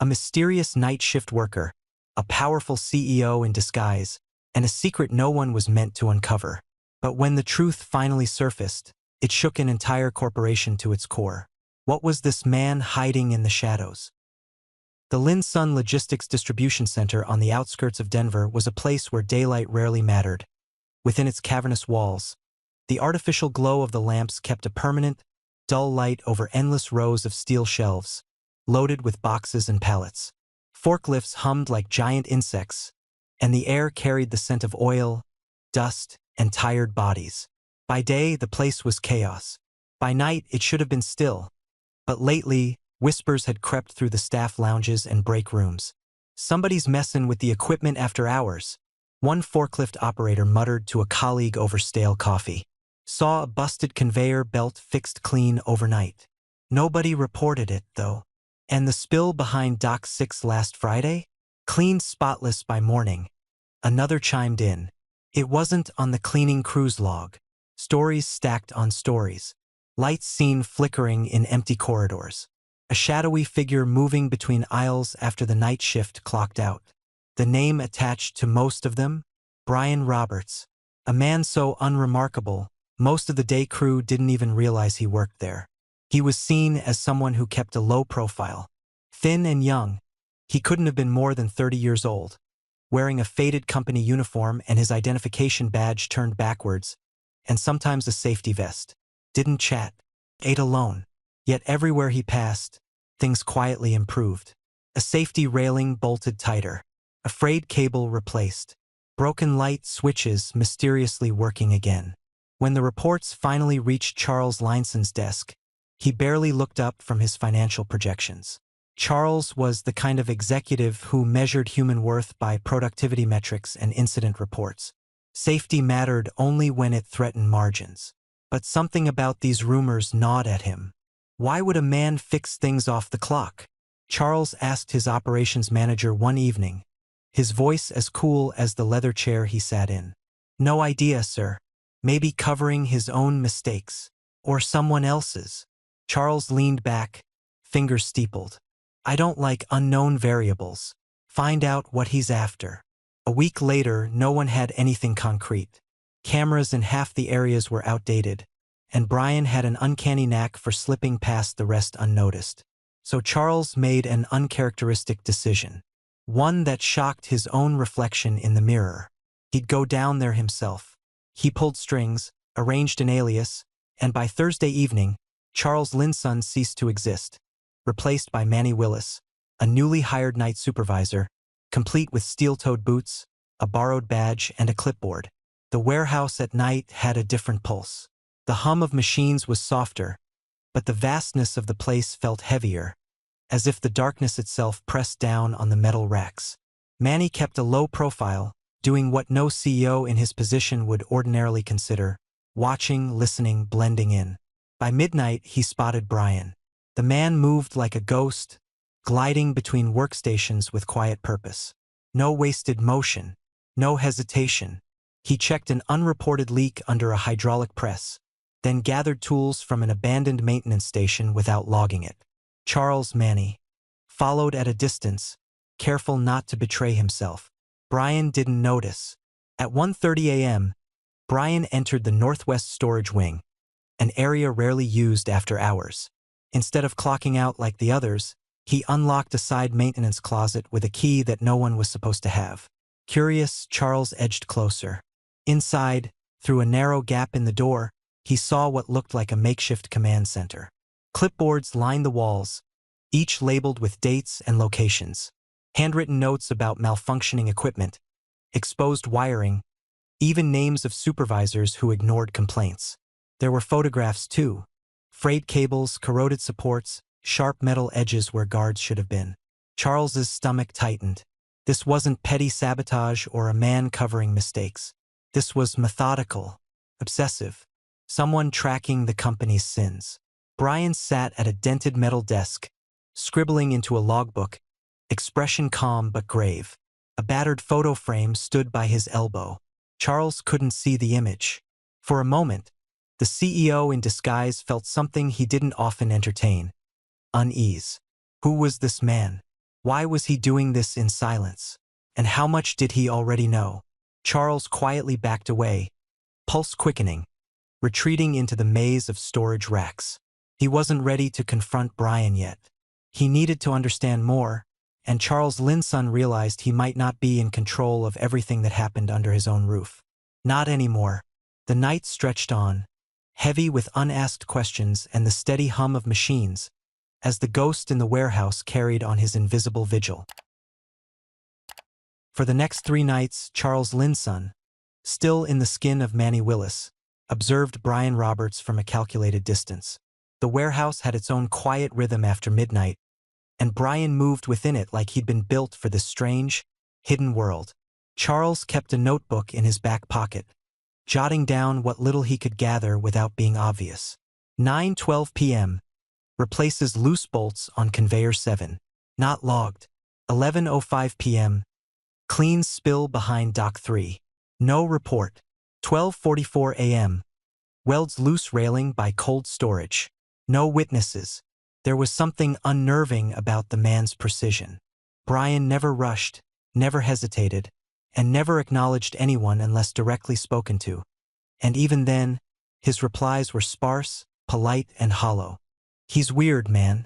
A mysterious night shift worker, a powerful CEO in disguise, and a secret no one was meant to uncover. But when the truth finally surfaced, it shook an entire corporation to its core. What was this man hiding in the shadows? The Lin Sun Logistics Distribution Center on the outskirts of Denver was a place where daylight rarely mattered. Within its cavernous walls, the artificial glow of the lamps kept a permanent, dull light over endless rows of steel shelves, loaded with boxes and pallets. Forklifts hummed like giant insects, and the air carried the scent of oil, dust, and tired bodies. By day, the place was chaos. By night, it should have been still. But lately, whispers had crept through the staff lounges and break rooms. "Somebody's messin' with the equipment after hours," one forklift operator muttered to a colleague over stale coffee. "Saw a busted conveyor belt fixed clean overnight." Nobody reported it, though. And the spill behind Dock 6 last Friday? Cleaned spotless by morning. Another chimed in. It wasn't on the cleaning crew's log. Stories stacked on stories. Lights seen flickering in empty corridors. A shadowy figure moving between aisles after the night shift clocked out. The name attached to most of them? Brian Roberts. A man so unremarkable, most of the day crew didn't even realize he worked there. He was seen as someone who kept a low profile. Thin and young, he couldn't have been more than 30 years old. Wearing a faded company uniform and his identification badge turned backwards, and sometimes a safety vest. Didn't chat. Ate alone. Yet everywhere he passed, things quietly improved. A safety railing bolted tighter. A frayed cable replaced. Broken light switches mysteriously working again. When the reports finally reached Charles Linson's desk, he barely looked up from his financial projections. Charles was the kind of executive who measured human worth by productivity metrics and incident reports. Safety mattered only when it threatened margins. But something about these rumors gnawed at him. Why would a man fix things off the clock? Charles asked his operations manager one evening, his voice as cool as the leather chair he sat in. "No idea, sir. Maybe covering his own mistakes. Or someone else's." Charles leaned back, fingers steepled. "I don't like unknown variables. Find out what he's after." A week later, no one had anything concrete. Cameras in half the areas were outdated, and Brian had an uncanny knack for slipping past the rest unnoticed. So Charles made an uncharacteristic decision. One that shocked his own reflection in the mirror. He'd go down there himself. He pulled strings, arranged an alias, and by Thursday evening, Charles Linson ceased to exist, replaced by Manny Willis, a newly hired night supervisor, complete with steel-toed boots, a borrowed badge, and a clipboard. The warehouse at night had a different pulse. The hum of machines was softer, but the vastness of the place felt heavier, as if the darkness itself pressed down on the metal racks. Manny kept a low profile, doing what no CEO in his position would ordinarily consider, watching, listening, blending in. By midnight, he spotted Brian. The man moved like a ghost, gliding between workstations with quiet purpose. No wasted motion, no hesitation. He checked an unreported leak under a hydraulic press, then gathered tools from an abandoned maintenance station without logging it. Charles Manny followed at a distance, careful not to betray himself. Brian didn't notice. At 1:30 a.m., Brian entered the northwest storage wing, an area rarely used after hours. Instead of clocking out like the others, he unlocked a side maintenance closet with a key that no one was supposed to have. Curious, Charles edged closer. Inside, through a narrow gap in the door, he saw what looked like a makeshift command center. Clipboards lined the walls, each labeled with dates and locations. Handwritten notes about malfunctioning equipment, exposed wiring, even names of supervisors who ignored complaints. There were photographs too. Frayed cables, corroded supports, sharp metal edges where guards should have been. Charles's stomach tightened. This wasn't petty sabotage or a man covering mistakes. This was methodical, obsessive, someone tracking the company's sins. Brian sat at a dented metal desk, scribbling into a logbook, expression calm but grave. A battered photo frame stood by his elbow. Charles couldn't see the image. For a moment, the CEO in disguise felt something he didn't often entertain: unease. Who was this man? Why was he doing this in silence? And how much did he already know? Charles quietly backed away, pulse quickening, retreating into the maze of storage racks. He wasn't ready to confront Brian yet. He needed to understand more, and Charles Linson realized he might not be in control of everything that happened under his own roof. Not anymore. The night stretched on, heavy with unasked questions and the steady hum of machines, as the ghost in the warehouse carried on his invisible vigil. For the next 3 nights, Charles Linson, still in the skin of Manny Willis, observed Brian Roberts from a calculated distance. The warehouse had its own quiet rhythm after midnight, and Brian moved within it like he'd been built for this strange, hidden world. Charles kept a notebook in his back pocket, jotting down what little he could gather without being obvious. 9:12 p.m. Replaces loose bolts on conveyor 7. Not logged. 11:05 p.m. Cleans spill behind dock 3. No report. 12:44 a.m. Welds loose railing by cold storage. No witnesses. There was something unnerving about the man's precision. Brian never rushed, never hesitated, and never acknowledged anyone unless directly spoken to. And even then, his replies were sparse, polite, and hollow. "He's weird, man."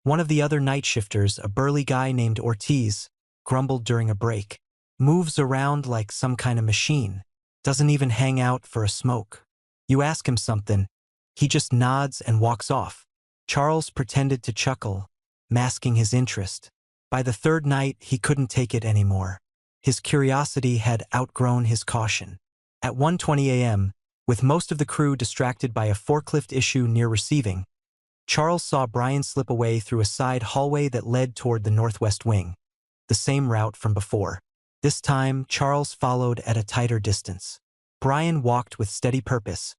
One of the other night shifters, a burly guy named Ortiz, grumbled during a break. "Moves around like some kind of machine. Doesn't even hang out for a smoke. You ask him something, he just nods and walks off." Charles pretended to chuckle, masking his interest. By the 3rd night, he couldn't take it anymore. His curiosity had outgrown his caution. At 1:20 a.m., with most of the crew distracted by a forklift issue near receiving, Charles saw Brian slip away through a side hallway that led toward the northwest wing, the same route from before. This time, Charles followed at a tighter distance. Brian walked with steady purpose,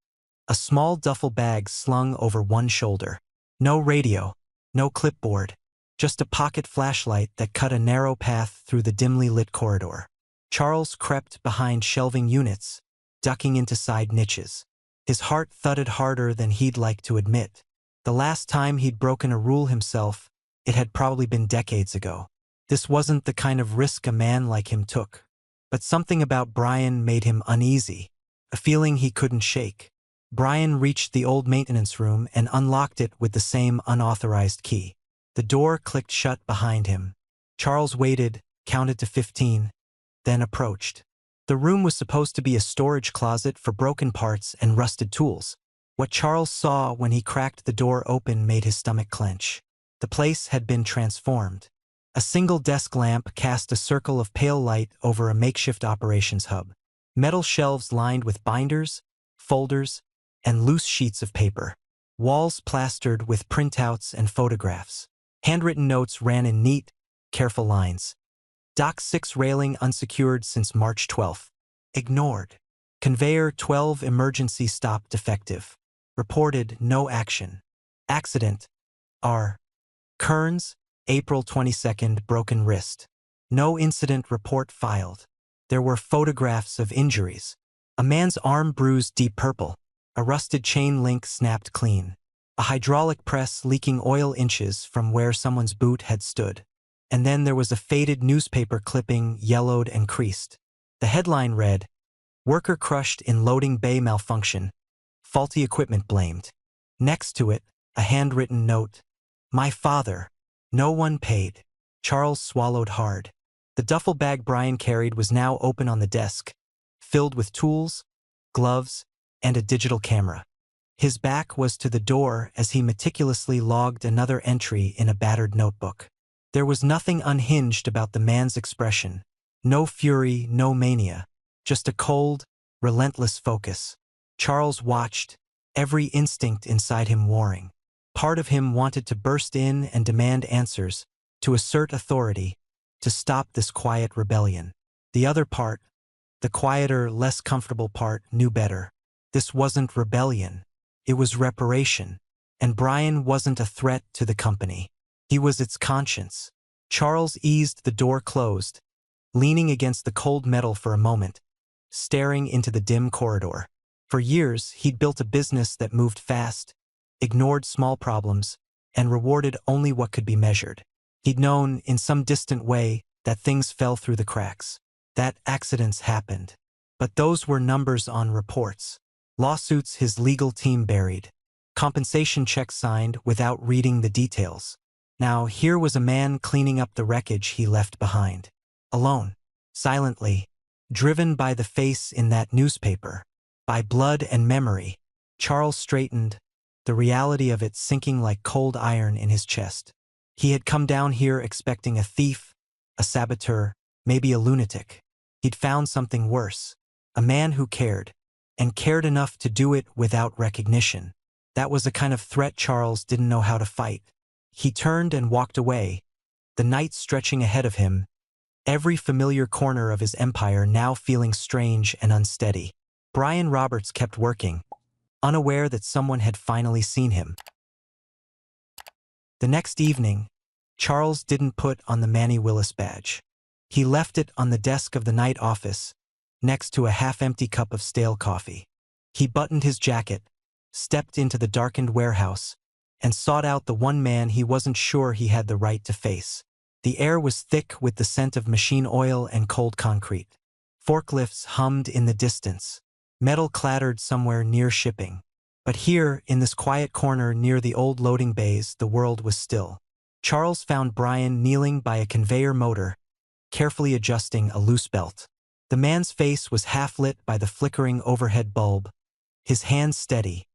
a small duffel bag slung over one shoulder. No radio, no clipboard, just a pocket flashlight that cut a narrow path through the dimly lit corridor. Charles crept behind shelving units, ducking into side niches. His heart thudded harder than he'd like to admit. The last time he'd broken a rule himself, it had probably been decades ago. This wasn't the kind of risk a man like him took. But something about Brian made him uneasy, a feeling he couldn't shake. Brian reached the old maintenance room and unlocked it with the same unauthorized key. The door clicked shut behind him. Charles waited, counted to 15, then approached. The room was supposed to be a storage closet for broken parts and rusted tools. What Charles saw when he cracked the door open made his stomach clench. The place had been transformed. A single desk lamp cast a circle of pale light over a makeshift operations hub. Metal shelves lined with binders, folders, and loose sheets of paper. Walls plastered with printouts and photographs. Handwritten notes ran in neat, careful lines. Dock 6 railing unsecured since March 12th. Ignored. Conveyor 12 emergency stop defective. Reported no action. Accident. R. Kearns, April 22nd, broken wrist. No incident report filed. There were photographs of injuries. A man's arm bruised deep purple. A rusted chain link snapped clean. A hydraulic press leaking oil inches from where someone's boot had stood. And then there was a faded newspaper clipping, yellowed and creased. The headline read, "Worker crushed in loading bay malfunction. Faulty equipment blamed." Next to it, a handwritten note, "My father. No one paid." Charles swallowed hard. The duffel bag Brian carried was now open on the desk, filled with tools, gloves, and a digital camera. His back was to the door as he meticulously logged another entry in a battered notebook. There was nothing unhinged about the man's expression. No fury, no mania. Just a cold, relentless focus. Charles watched, every instinct inside him warring. Part of him wanted to burst in and demand answers, to assert authority, to stop this quiet rebellion. The other part, the quieter, less comfortable part, knew better. This wasn't rebellion. It was reparation. And Brian wasn't a threat to the company. He was its conscience. Charles eased the door closed, leaning against the cold metal for a moment, staring into the dim corridor. For years, he'd built a business that moved fast, ignored small problems, and rewarded only what could be measured. He'd known, in some distant way, that things fell through the cracks, that accidents happened. But those were numbers on reports. Lawsuits his legal team buried. Compensation checks signed without reading the details. Now here was a man cleaning up the wreckage he left behind. Alone. Silently. Driven by the face in that newspaper. By blood and memory. Charles straightened, the reality of it sinking like cold iron in his chest. He had come down here expecting a thief, a saboteur, maybe a lunatic. He'd found something worse. A man who cared. And cared enough to do it without recognition. That was a kind of threat Charles didn't know how to fight. He turned and walked away, the night stretching ahead of him, every familiar corner of his empire now feeling strange and unsteady. Brian Roberts kept working, unaware that someone had finally seen him. The next evening, Charles didn't put on the Manny Willis badge. He left it on the desk of the night office, next to a half-empty cup of stale coffee. He buttoned his jacket, stepped into the darkened warehouse, and sought out the one man he wasn't sure he had the right to face. The air was thick with the scent of machine oil and cold concrete. Forklifts hummed in the distance. Metal clattered somewhere near shipping. But here, in this quiet corner near the old loading bays, the world was still. Charles found Brian kneeling by a conveyor motor, carefully adjusting a loose belt. The man's face was half-lit by the flickering overhead bulb, his hands steady,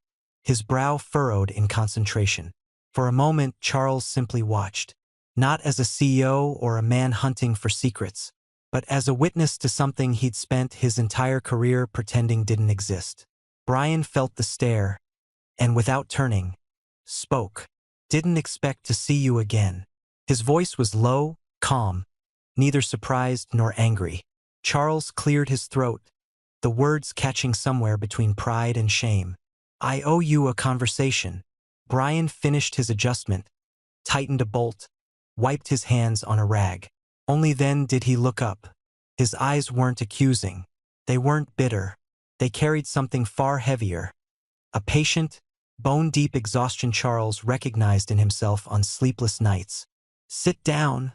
his brow furrowed in concentration. For a moment, Charles simply watched, not as a CEO or a man hunting for secrets, but as a witness to something he'd spent his entire career pretending didn't exist. Brian felt the stare, and without turning, spoke. "Didn't expect to see you again." His voice was low, calm, neither surprised nor angry. Charles cleared his throat, the words catching somewhere between pride and shame. "I owe you a conversation." Brian finished his adjustment, tightened a bolt, wiped his hands on a rag. Only then did he look up. His eyes weren't accusing. They weren't bitter. They carried something far heavier. A patient, bone-deep exhaustion Charles recognized in himself on sleepless nights. "Sit down,"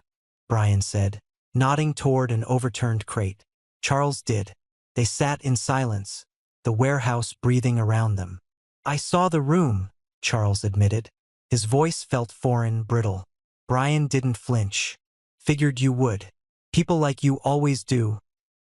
Brian said, nodding toward an overturned crate. Charles did. They sat in silence, the warehouse breathing around them. "I saw the room," Charles admitted. His voice felt foreign, brittle. Brian didn't flinch. "Figured you would. People like you always do.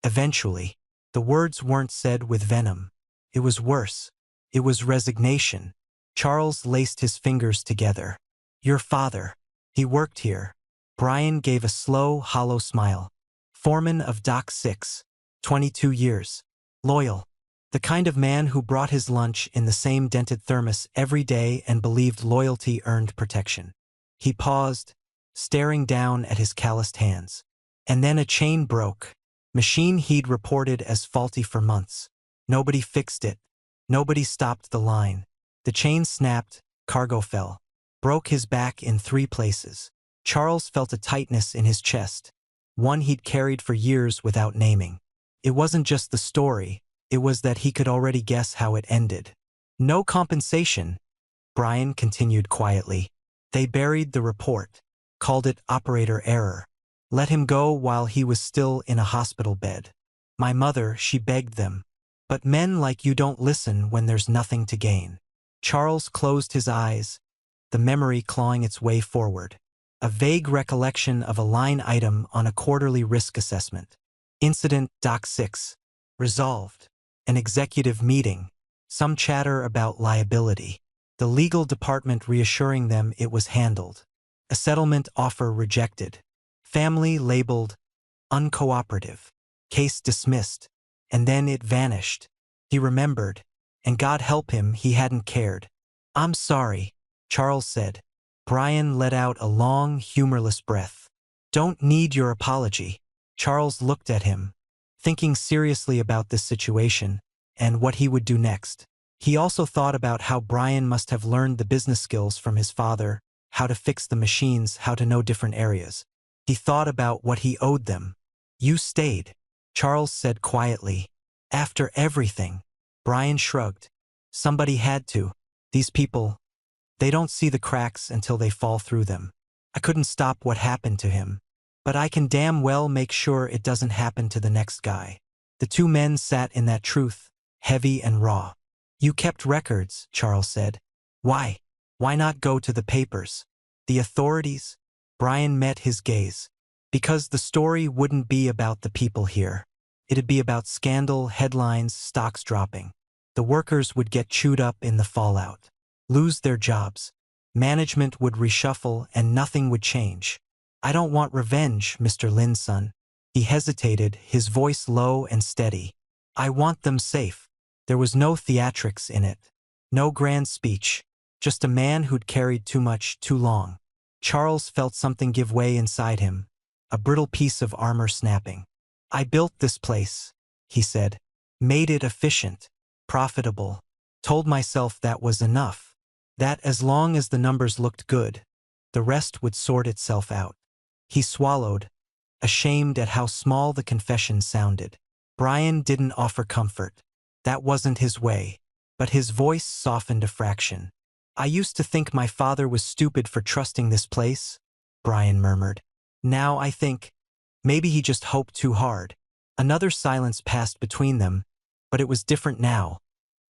Eventually." The words weren't said with venom. It was worse. It was resignation. Charles laced his fingers together. "Your father. He worked here." Brian gave a slow, hollow smile. "Foreman of Dock 6. 22 years. Loyal. The kind of man who brought his lunch in the same dented thermos every day and believed loyalty earned protection." He paused, staring down at his calloused hands. And then a chain broke. Machine he'd reported as faulty for months. Nobody fixed it. Nobody stopped the line. The chain snapped, cargo fell. Broke his back in 3 places. Charles felt a tightness in his chest, one he'd carried for years without naming. It wasn't just the story, it was that he could already guess how it ended. "No compensation," Brian continued quietly. "They buried the report, called it operator error. Let him go while he was still in a hospital bed. My mother, she begged them. But men like you don't listen when there's nothing to gain." Charles closed his eyes, the memory clawing its way forward. A vague recollection of a line item on a quarterly risk assessment. Incident Dock 6. Resolved. An executive meeting. Some chatter about liability. The legal department reassuring them it was handled. A settlement offer rejected. Family labeled uncooperative. Case dismissed. And then it vanished. He remembered, and God help him he hadn't cared. "I'm sorry," Charles said. Brian let out a long, humorless breath. "Don't need your apology." Charles looked at him, thinking seriously about this situation and what he would do next. He also thought about how Brian must have learned the business skills from his father, how to fix the machines, how to know different areas. He thought about what he owed them. "You stayed," Charles said quietly. "After everything." Brian shrugged. "Somebody had to. These people, they don't see the cracks until they fall through them." I couldn't stop what happened to him. But I can damn well make sure it doesn't happen to the next guy. The two men sat in that truth, heavy and raw. You kept records, Charles said. Why? Why not go to the papers? The authorities? Brian met his gaze. Because the story wouldn't be about the people here. It'd be about scandal, headlines, stocks dropping. The workers would get chewed up in the fallout, lose their jobs. Management would reshuffle and nothing would change. I don't want revenge, Mr. Lin's son. He hesitated, his voice low and steady. I want them safe. There was no theatrics in it. No grand speech. Just a man who'd carried too much, too long. Charles felt something give way inside him. A brittle piece of armor snapping. I built this place, he said. Made it efficient, profitable. Told myself that was enough. That as long as the numbers looked good, the rest would sort itself out. He swallowed, ashamed at how small the confession sounded. Brian didn't offer comfort. That wasn't his way. But his voice softened a fraction. I used to think my father was stupid for trusting this place, Brian murmured. Now I think, maybe he just hoped too hard. Another silence passed between them, but it was different now.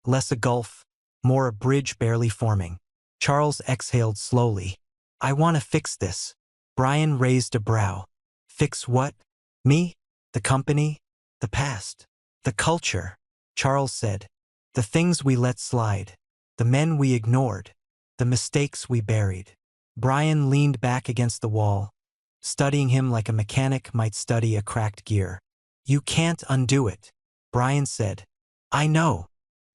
Less a gulf, more a bridge barely forming. Charles exhaled slowly. I want to fix this. Brian raised a brow. Fix what? Me? The company? The past? The culture? Charles said. The things we let slide. The men we ignored. The mistakes we buried. Brian leaned back against the wall, studying him like a mechanic might study a cracked gear. You can't undo it, Brian said. I know,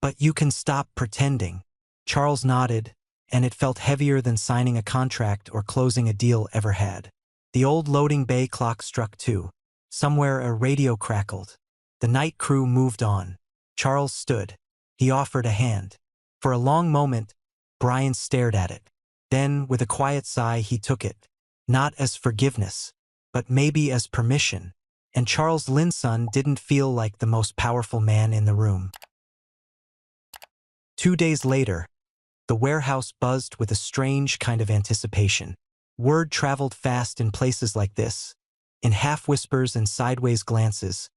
but you can stop pretending. Charles nodded, and it felt heavier than signing a contract or closing a deal ever had. The old loading bay clock struck 2. Somewhere a radio crackled. The night crew moved on. Charles stood. He offered a hand. For a long moment, Brian stared at it. Then, with a quiet sigh, he took it. Not as forgiveness, but maybe as permission. And Charles Linson didn't feel like the most powerful man in the room. 2 days later, the warehouse buzzed with a strange kind of anticipation. Word traveled fast in places like this, in half-whispers and sideways glances,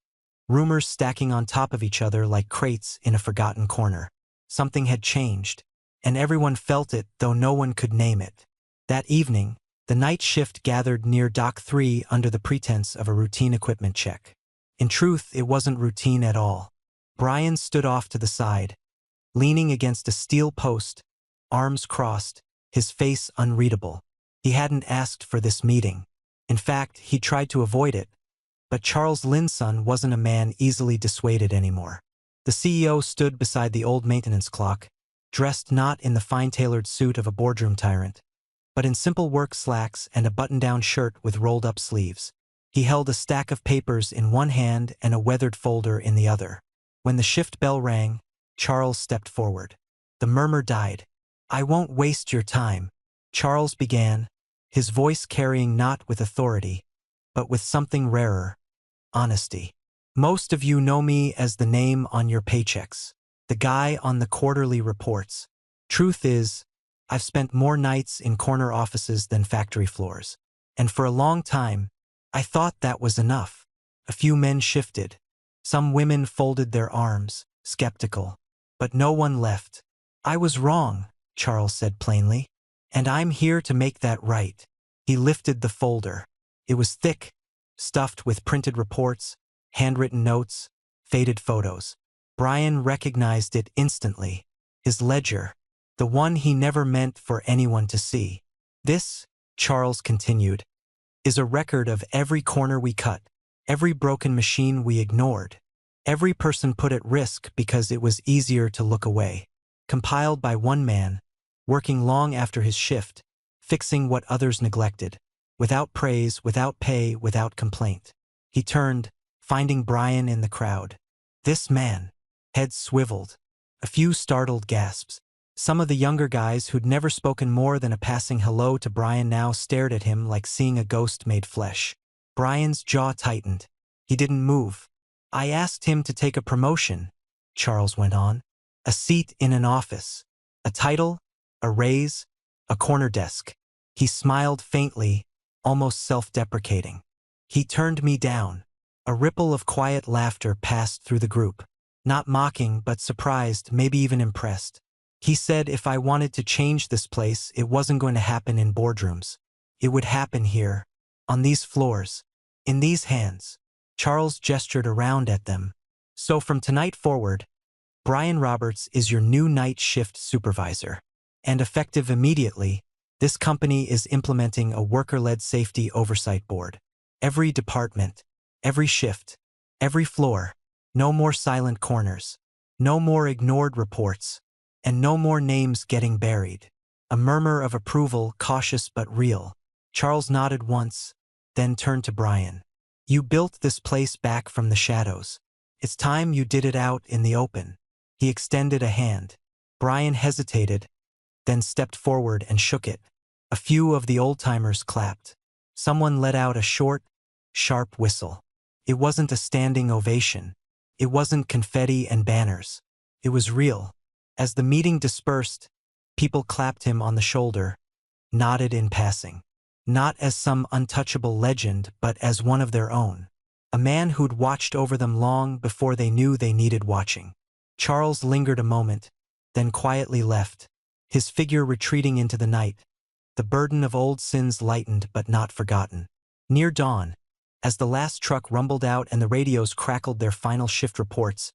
rumors stacking on top of each other like crates in a forgotten corner. Something had changed, and everyone felt it, though no one could name it. That evening, the night shift gathered near Dock 3 under the pretense of a routine equipment check. In truth, it wasn't routine at all. Brian stood off to the side, leaning against a steel post, arms crossed, his face unreadable. He hadn't asked for this meeting. In fact, he tried to avoid it. But Charles Linson wasn't a man easily dissuaded anymore. The CEO stood beside the old maintenance clock, dressed not in the fine-tailored suit of a boardroom tyrant, but in simple work slacks and a button-down shirt with rolled-up sleeves. He held a stack of papers in one hand and a weathered folder in the other. When the shift bell rang, Charles stepped forward. The murmur died. I won't waste your time, Charles began, his voice carrying not with authority, but with something rarer, honesty. Most of you know me as the name on your paychecks, the guy on the quarterly reports. Truth is, I've spent more nights in corner offices than factory floors. And for a long time, I thought that was enough. A few men shifted. Some women folded their arms, skeptical. But no one left. I was wrong, Charles said plainly. And I'm here to make that right. He lifted the folder. It was thick, stuffed with printed reports, handwritten notes, faded photos. Brian recognized it instantly. His ledger, the one he never meant for anyone to see. This, Charles continued, is a record of every corner we cut, every broken machine we ignored, every person put at risk because it was easier to look away. Compiled by one man, working long after his shift, fixing what others neglected, without praise, without pay, without complaint. He turned, finding Brian in the crowd. This man. Heads swiveled. A few startled gasps. Some of the younger guys who'd never spoken more than a passing hello to Brian now stared at him like seeing a ghost made flesh. Brian's jaw tightened. He didn't move. I asked him to take a promotion, Charles went on. A seat in an office. A title, a raise, a corner desk. He smiled faintly, almost self-deprecating. He turned me down. A ripple of quiet laughter passed through the group. Not mocking, but surprised, maybe even impressed. He said if I wanted to change this place, it wasn't going to happen in boardrooms. It would happen here, on these floors, in these hands. Charles gestured around at them. So from tonight forward, Brian Roberts is your new night shift supervisor. And effective immediately, this company is implementing a worker-led safety oversight board. Every department, every shift, every floor, no more silent corners, no more ignored reports, and no more names getting buried. A murmur of approval, cautious but real. Charles nodded once, then turned to Brian. You built this place back from the shadows. It's time you did it out in the open. He extended a hand. Brian hesitated, then stepped forward and shook it. A few of the old-timers clapped. Someone let out a short, sharp whistle. It wasn't a standing ovation. It wasn't confetti and banners. It was real. As the meeting dispersed, people clapped him on the shoulder, nodded in passing. Not as some untouchable legend, but as one of their own. A man who'd watched over them long before they knew they needed watching. Charles lingered a moment, then quietly left, his figure retreating into the night. The burden of old sins lightened but not forgotten. Near dawn, as the last truck rumbled out and the radios crackled their final shift reports,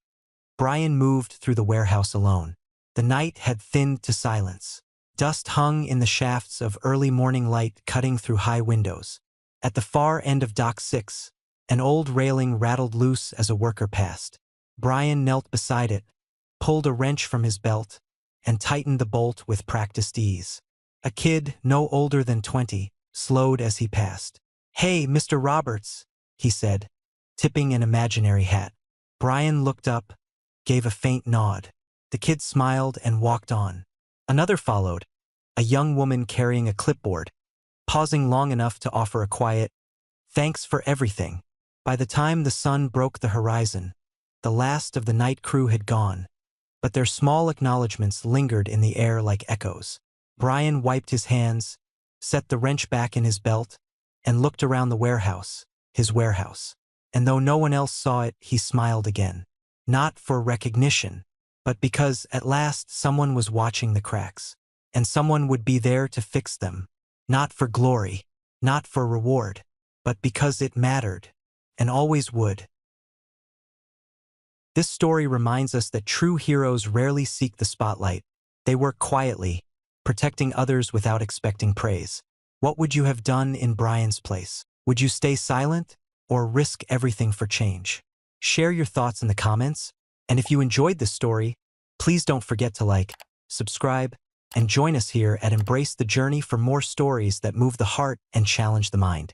Brian moved through the warehouse alone. The night had thinned to silence. Dust hung in the shafts of early morning light cutting through high windows. At the far end of Dock 6, an old railing rattled loose as a worker passed. Brian knelt beside it, pulled a wrench from his belt, and tightened the bolt with practiced ease. A kid, no older than 20, slowed as he passed. "Hey, Mr. Roberts," he said, tipping an imaginary hat. Brian looked up, gave a faint nod. The kid smiled and walked on. Another followed, a young woman carrying a clipboard, pausing long enough to offer a quiet, "Thanks for everything." By the time the sun broke the horizon, the last of the night crew had gone, but their small acknowledgments lingered in the air like echoes. Brian wiped his hands, set the wrench back in his belt, and looked around the warehouse, his warehouse. And though no one else saw it, he smiled again. Not for recognition, but because at last someone was watching the cracks, and someone would be there to fix them. Not for glory, not for reward, but because it mattered, and always would. This story reminds us that true heroes rarely seek the spotlight. They work quietly, protecting others without expecting praise. What would you have done in Brian's place? Would you stay silent, or risk everything for change? Share your thoughts in the comments, and if you enjoyed this story, please don't forget to like, subscribe, and join us here at Embrace the Journey for more stories that move the heart and challenge the mind.